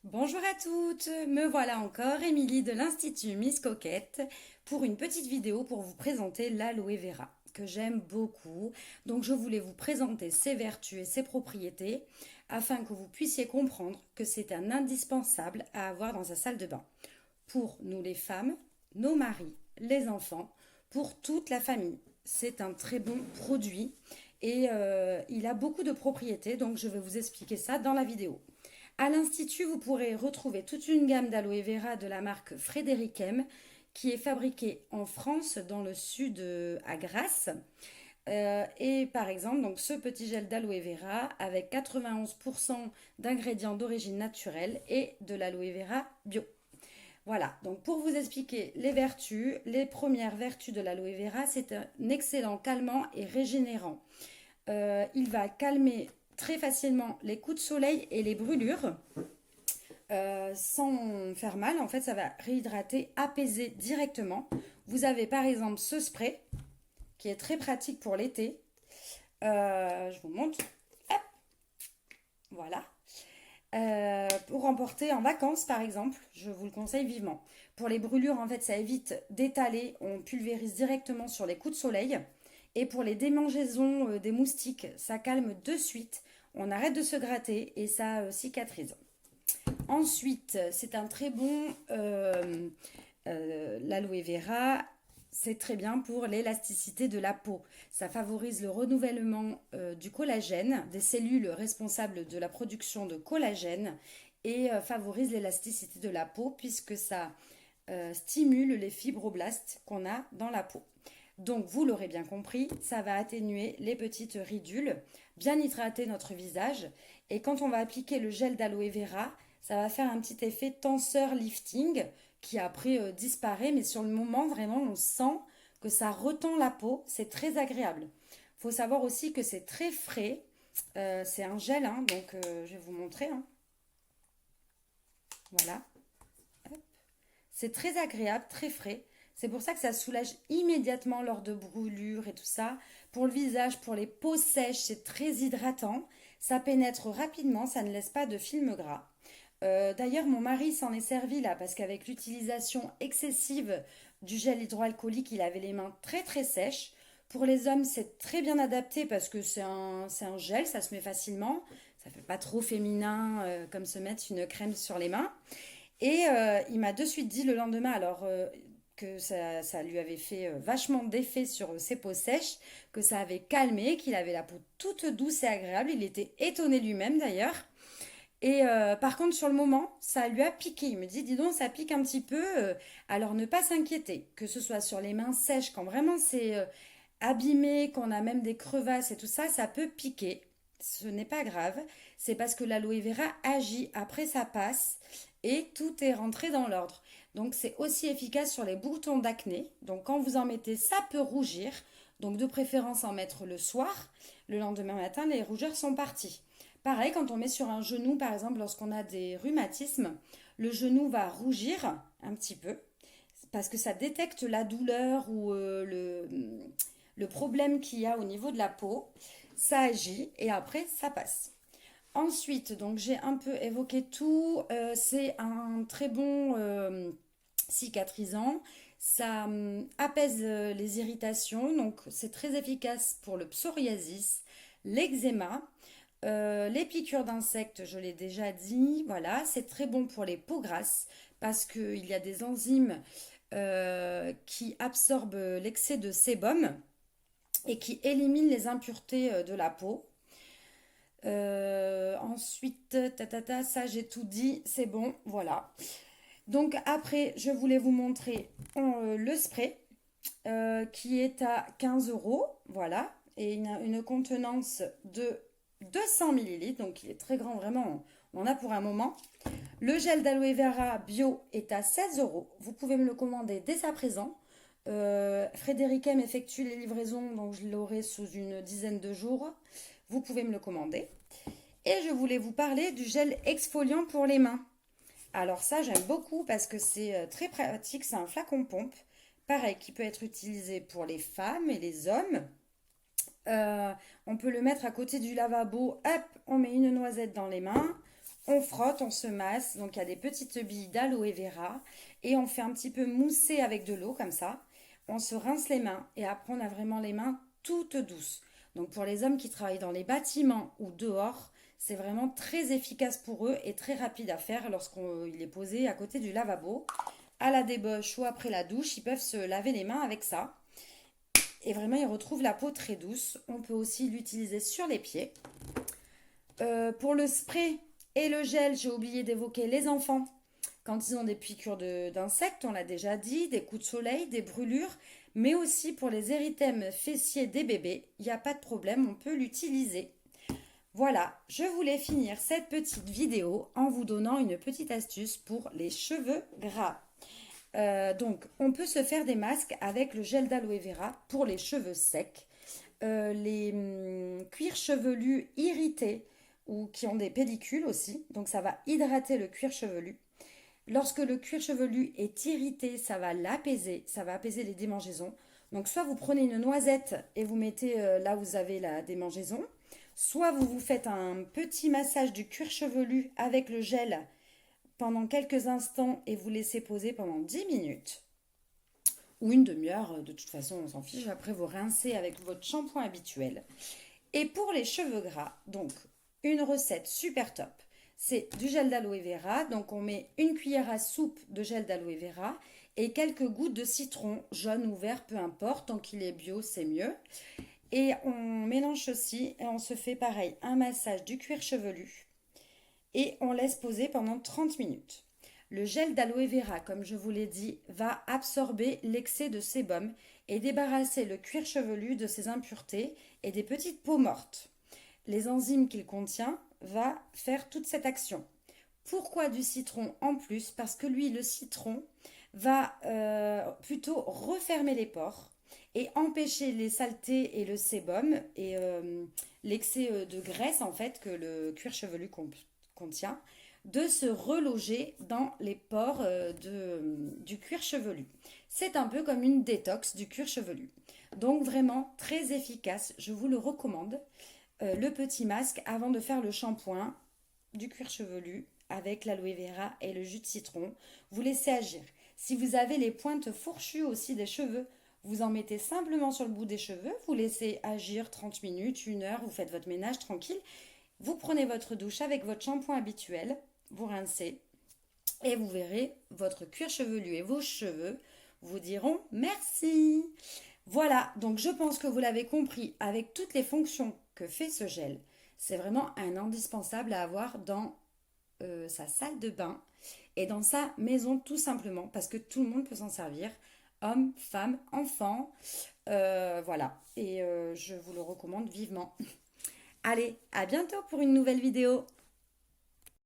Bonjour à toutes, me voilà encore, Émilie de l'Institut Miss Coquette, pour une petite vidéo pour vous présenter l'aloe vera, que j'aime beaucoup. Donc je voulais vous présenter ses vertus et ses propriétés, afin que vous puissiez comprendre que c'est un indispensable à avoir dans sa salle de bain. Pour nous les femmes, nos maris, les enfants, pour toute la famille. C'est un très bon produit et il a beaucoup de propriétés, donc je vais vous expliquer ça dans la vidéo. À l'Institut, vous pourrez retrouver toute une gamme d'aloe vera de la marque Frédéric M, qui est fabriquée en France, dans le sud, à Grasse. Et par exemple, donc ce petit gel d'aloe vera avec 91% d'ingrédients d'origine naturelle et de l'aloe vera bio. Voilà, donc pour vous expliquer les vertus, les premières vertus de l'aloe vera, c'est un excellent calmant et régénérant. Il va calmer très facilement les coups de soleil et les brûlures sans faire mal. En fait, ça va réhydrater, apaiser directement. Vous avez par exemple ce spray qui est très pratique pour l'été. Je vous montre. Hop, voilà. Pour emporter en vacances, par exemple, je vous le conseille vivement. Pour les brûlures, en fait, ça évite d'étaler. On pulvérise directement sur les coups de soleil. Et pour les démangeaisons des moustiques, ça calme de suite. On arrête de se gratter et ça cicatrise. Ensuite, c'est un très bon l'aloe vera. C'est très bien pour l'élasticité de la peau. Ça favorise le renouvellement du collagène, des cellules responsables de la production de collagène et favorise l'élasticité de la peau puisque ça stimule les fibroblastes qu'on a dans la peau. Donc, vous l'aurez bien compris, ça va atténuer les petites ridules, bien hydrater notre visage. Et quand on va appliquer le gel d'aloe vera, ça va faire un petit effet tenseur lifting qui après disparaît, mais sur le moment, vraiment, on sent que ça retend la peau. C'est très agréable. Il faut savoir aussi que c'est très frais. C'est un gel, hein, donc je vais vous montrer. Hein. Voilà. C'est très agréable, très frais. C'est pour ça que ça soulage immédiatement lors de brûlures et tout ça. Pour le visage, pour les peaux sèches, c'est très hydratant. Ça pénètre rapidement, ça ne laisse pas de film gras. D'ailleurs, mon mari s'en est servi là parce qu'avec l'utilisation excessive du gel hydroalcoolique, il avait les mains très très sèches. Pour les hommes, c'est très bien adapté parce que c'est un gel, ça se met facilement. Ça fait pas trop féminin comme se mettre une crème sur les mains. Et il m'a de suite dit le lendemain, alors que ça lui avait fait vachement d'effet sur ses peaux sèches, que ça avait calmé, qu'il avait la peau toute douce et agréable. Il était étonné lui-même d'ailleurs. Et par contre, sur le moment, ça lui a piqué. Il me dit, dis donc, ça pique un petit peu. Alors ne pas s'inquiéter, que ce soit sur les mains sèches, quand vraiment c'est abîmé, qu'on a même des crevasses et tout ça, ça peut piquer. Ce n'est pas grave. C'est parce que l'aloe vera agit, après ça passe et tout est rentré dans l'ordre. Donc c'est aussi efficace sur les boutons d'acné. Donc quand vous en mettez, ça peut rougir. Donc de préférence en mettre le soir. Le lendemain matin, les rougeurs sont parties. Pareil, quand on met sur un genou, par exemple, lorsqu'on a des rhumatismes, le genou va rougir un petit peu parce que ça détecte la douleur ou le problème qu'il y a au niveau de la peau. Ça agit et après, ça passe. Ensuite, donc j'ai un peu évoqué tout. C'est un très bon cicatrisant. Ça apaise les irritations. Donc c'est très efficace pour le psoriasis, l'eczéma. Les piqûres d'insectes, je l'ai déjà dit, voilà, c'est très bon pour les peaux grasses parce qu'il y a des enzymes qui absorbent l'excès de sébum et qui éliminent les impuretés de la peau. Ensuite, ça j'ai tout dit, c'est bon, voilà. Donc après, je voulais vous montrer le spray qui est à 15 €, voilà, et une contenance de 200 millilitres, donc il est très grand, vraiment, on en a pour un moment. Le gel d'aloe vera bio est à 16 €. Vous pouvez me le commander dès à présent. Frédéric M effectue les livraisons, donc je l'aurai sous une dizaine de jours. Vous pouvez me le commander. Et je voulais vous parler du gel exfoliant pour les mains. Alors ça, j'aime beaucoup parce que c'est très pratique. C'est un flacon pompe, pareil, qui peut être utilisé pour les femmes et les hommes. On peut le mettre à côté du lavabo. Hop, on met une noisette dans les mains. On frotte, on se masse, donc il y a des petites billes d'aloe vera et on fait un petit peu mousser avec de l'eau comme ça. On se rince les mains et après on a vraiment les mains toutes douces. Donc pour les hommes qui travaillent dans les bâtiments ou dehors, c'est vraiment très efficace pour eux et très rapide à faire lorsqu'il est posé à côté du lavabo. À la débauche ou après la douche, ils peuvent se laver les mains avec ça. Et vraiment, ils retrouvent la peau très douce. On peut aussi l'utiliser sur les pieds. Pour le spray et le gel, j'ai oublié d'évoquer les enfants. Quand ils ont des piqûres d'insectes, on l'a déjà dit, des coups de soleil, des brûlures, mais aussi pour les érythèmes fessiers des bébés, il n'y a pas de problème, on peut l'utiliser. Voilà, je voulais finir cette petite vidéo en vous donnant une petite astuce pour les cheveux gras. Donc, on peut se faire des masques avec le gel d'aloe vera pour les cheveux secs. Les cuirs chevelus irrités ou qui ont des pellicules aussi. Donc, ça va hydrater le cuir chevelu. Lorsque le cuir chevelu est irrité, ça va l'apaiser, ça va apaiser les démangeaisons. Donc, soit vous prenez une noisette et vous mettez là où vous avez la démangeaison, soit vous vous faites un petit massage du cuir chevelu avec le gel pendant quelques instants et vous laissez poser pendant 10 minutes ou une demi-heure, de toute façon on s'en fiche, après vous rincez avec votre shampoing habituel. Et pour les cheveux gras, donc une recette super top, c'est du gel d'aloe vera, donc on met une cuillère à soupe de gel d'aloe vera et quelques gouttes de citron, jaune ou vert, peu importe, tant qu'il est bio c'est mieux. Et on mélange ceci et on se fait pareil, un massage du cuir chevelu et on laisse poser pendant 30 minutes. Le gel d'aloe vera, comme je vous l'ai dit, va absorber l'excès de sébum et débarrasser le cuir chevelu de ses impuretés et des petites peaux mortes. Les enzymes qu'il contient va faire toute cette action. Pourquoi du citron en plus? Parce que lui, le citron, va plutôt refermer les pores et empêcher les saletés et le sébum et l'excès de graisse en fait que le cuir chevelu contient de se reloger dans les pores du cuir chevelu. C'est un peu comme une détox du cuir chevelu. Donc vraiment très efficace, je vous le recommande. Le petit masque avant de faire le shampoing du cuir chevelu avec l'aloe vera et le jus de citron. Vous laissez agir. Si vous avez les pointes fourchues aussi des cheveux, vous en mettez simplement sur le bout des cheveux, vous laissez agir 30 minutes, 1 heure, vous faites votre ménage tranquille. Vous prenez votre douche avec votre shampoing habituel, vous rincez et vous verrez votre cuir chevelu et vos cheveux vous diront merci. Voilà, donc je pense que vous l'avez compris avec toutes les fonctions que fait ce gel. C'est vraiment un indispensable à avoir dans sa salle de bain et dans sa maison tout simplement parce que tout le monde peut s'en servir, hommes, femmes, enfants, voilà. Et je vous le recommande vivement. Allez, à bientôt pour une nouvelle vidéo.